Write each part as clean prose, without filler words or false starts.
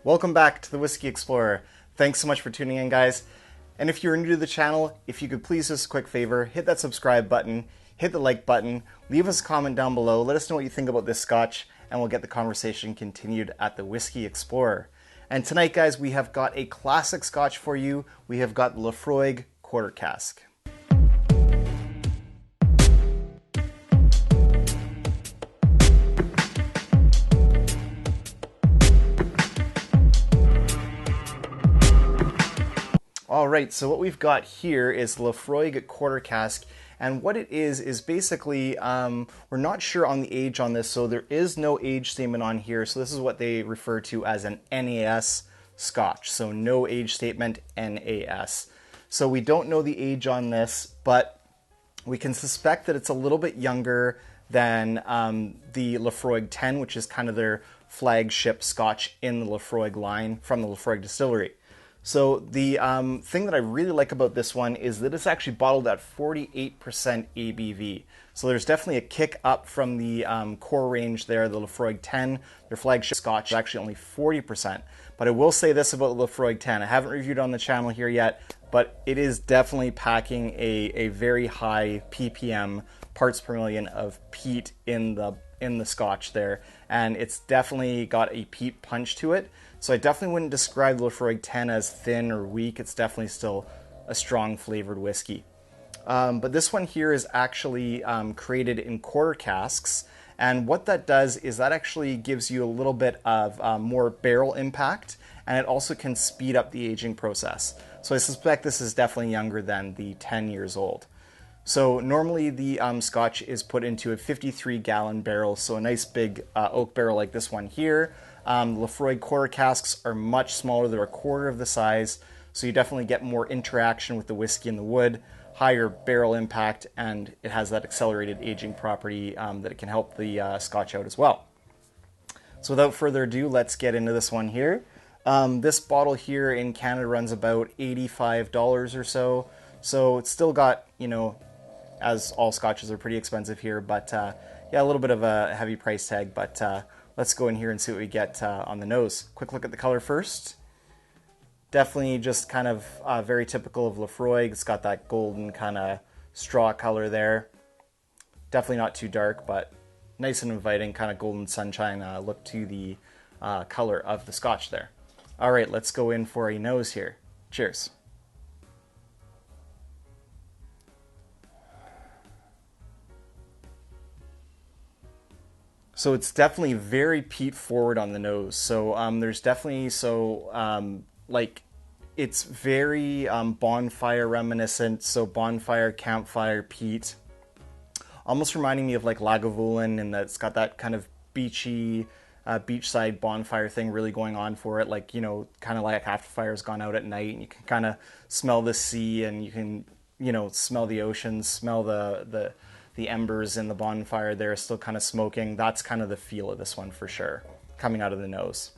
Welcome back to the Whiskey Explorer. Thanks so much for tuning in, guys. And if you're new to the channel, if you could please do us a quick favor, hit that subscribe button, hit the like button, leave us a comment down below, let us know what you think about this scotch, and we'll get the conversation continued at the Whiskey Explorer. And tonight, guys, we have got a classic scotch for you. We have got Laphroaig Quarter Cask. All right, so what we've got here is Laphroaig Quarter Cask, and what it is basically, we're not sure on the age on this, so there is no age statement on here, so this is what they refer to as an NAS scotch, so no age statement, NAS. So we don't know the age on this, but we can suspect that it's a little bit younger than the Laphroaig 10, which is kind of their flagship scotch in the Laphroaig line from the Laphroaig distillery. So the thing that I really like about this one is that it's actually bottled at 48% ABV. So there's definitely a kick up from the core range there, the Laphroaig 10. Their flagship scotch is actually only 40%. But I will say this about the Laphroaig 10. I haven't reviewed it on the channel here yet, but it is definitely packing a very high ppm, parts per million of peat in the scotch there. And it's definitely got a peat punch to it. So I definitely wouldn't describe the Laphroaig 10 as thin or weak. It's definitely still a strong flavored whiskey. But this one here is actually created in quarter casks. And what that does is that actually gives you a little bit of more barrel impact, and it also can speed up the aging process. So I suspect this is definitely younger than the 10 years old. So normally the scotch is put into a 53-gallon barrel, so a nice big oak barrel like this one here. Laphroaig quarter casks are much smaller, they're a quarter of the size, so you definitely get more interaction with the whiskey and the wood, higher barrel impact, and it has that accelerated aging property that it can help the scotch out as well. So without further ado, let's get into this one here. This bottle here in Canada runs about $85 or so, so it's still got, you know, as all scotches are pretty expensive here, but yeah, a little bit of a heavy price tag, but let's go in here and see what we get on the nose. Quick look at the color first. Definitely just kind of very typical of Laphroaig. It's got that golden kind of straw color there. Definitely not too dark, but nice and inviting, kind of golden sunshine look to the color of the scotch there. All right, let's go in for a nose here. Cheers. So it's definitely very peat forward on the nose. So there's definitely, like, it's very bonfire reminiscent. So bonfire, campfire, peat. Almost reminding me of like Lagavulin, and that it's got that kind of beachy, beachside bonfire thing really going on for it. Like, you know, kind of like after fire's gone out at night and you can kind of smell the sea, and you can, you know, smell the ocean, smell the embers in the bonfire there still kind of smoking. That's kind of the feel of this one for sure, coming out of the nose.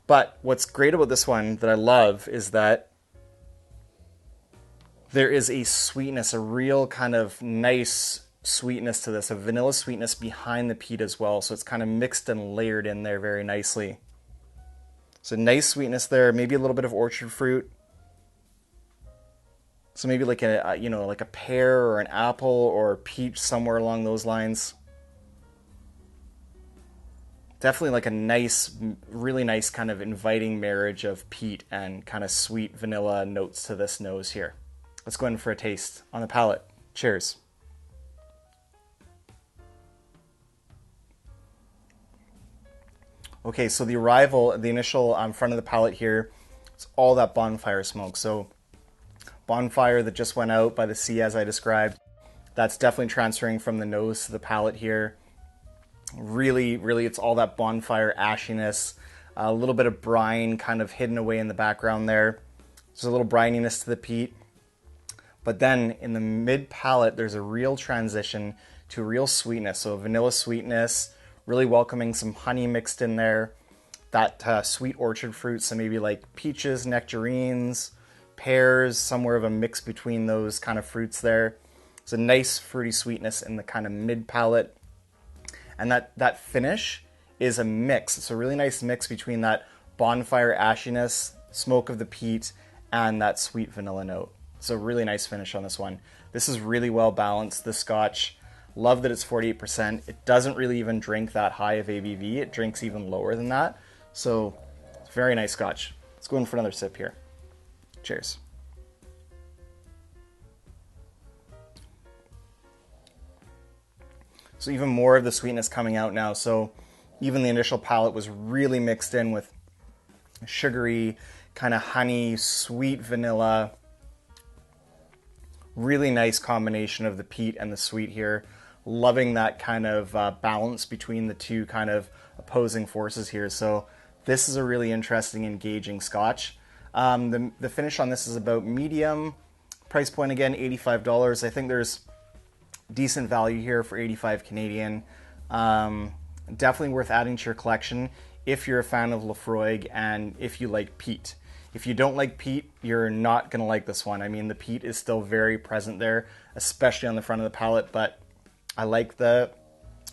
But what's great about this one that I love is that there is a sweetness, a real kind of nice sweetness to this, a vanilla sweetness behind the peat as well. So it's kind of mixed and layered in there very nicely. So nice sweetness there, maybe a little bit of orchard fruit. So maybe like a, you know, like a pear or an apple or a peach, somewhere along those lines. Definitely like a nice, really nice kind of inviting marriage of peat and kind of sweet vanilla notes to this nose here. Let's go in for a taste on the palate. Cheers. Okay, so the arrival, the initial front of the palate here, it's all that bonfire smoke. So bonfire that just went out by the sea, as I described. That's definitely transferring from the nose to the palate here. Really, really, it's all that bonfire ashiness. A little bit of brine kind of hidden away in the background there. There's a little brininess to the peat. But then in the mid palate, there's a real transition to real sweetness. So vanilla sweetness, really welcoming some honey mixed in there. That sweet orchard fruit, so maybe like peaches, nectarines, pears, somewhere of a mix between those kind of fruits there. It's a nice fruity sweetness in the kind of mid palate. And that finish is a mix. It's a really nice mix between that bonfire ashiness, smoke of the peat, and that sweet vanilla note. So really nice finish on this one. This is really well balanced, this Scotch. Love that it's 48%. It doesn't really even drink that high of ABV. It drinks even lower than that. So it's very nice Scotch. Let's go in for another sip here. Cheers. So even more of the sweetness coming out now. So even the initial palate was really mixed in with sugary, kind of honey, sweet vanilla. Really nice combination of the peat and the sweet here. Loving that kind of balance between the two kind of opposing forces here. So this is a really interesting, engaging Scotch. The finish on this is about medium. Price point again, $85. I think there's decent value here for 85 Canadian. Definitely worth adding to your collection if you're a fan of Laphroaig and if you like peat. If you don't like peat, you're not going to like this one. I mean, the peat is still very present there, especially on the front of the palate, but I like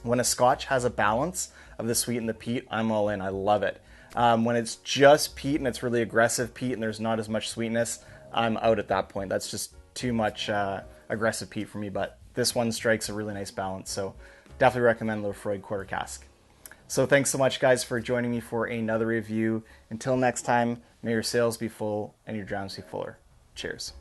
when a Scotch has a balance of the sweet and the peat, I'm all in. I love it. When it's just peat and it's really aggressive peat and there's not as much sweetness, I'm out at that point. That's just too much aggressive peat for me, but this one strikes a really nice balance. So definitely recommend Laphroaig Quarter Cask. So thanks so much, guys, for joining me for another review. Until next time, may your sails be full and your drams be fuller. Cheers.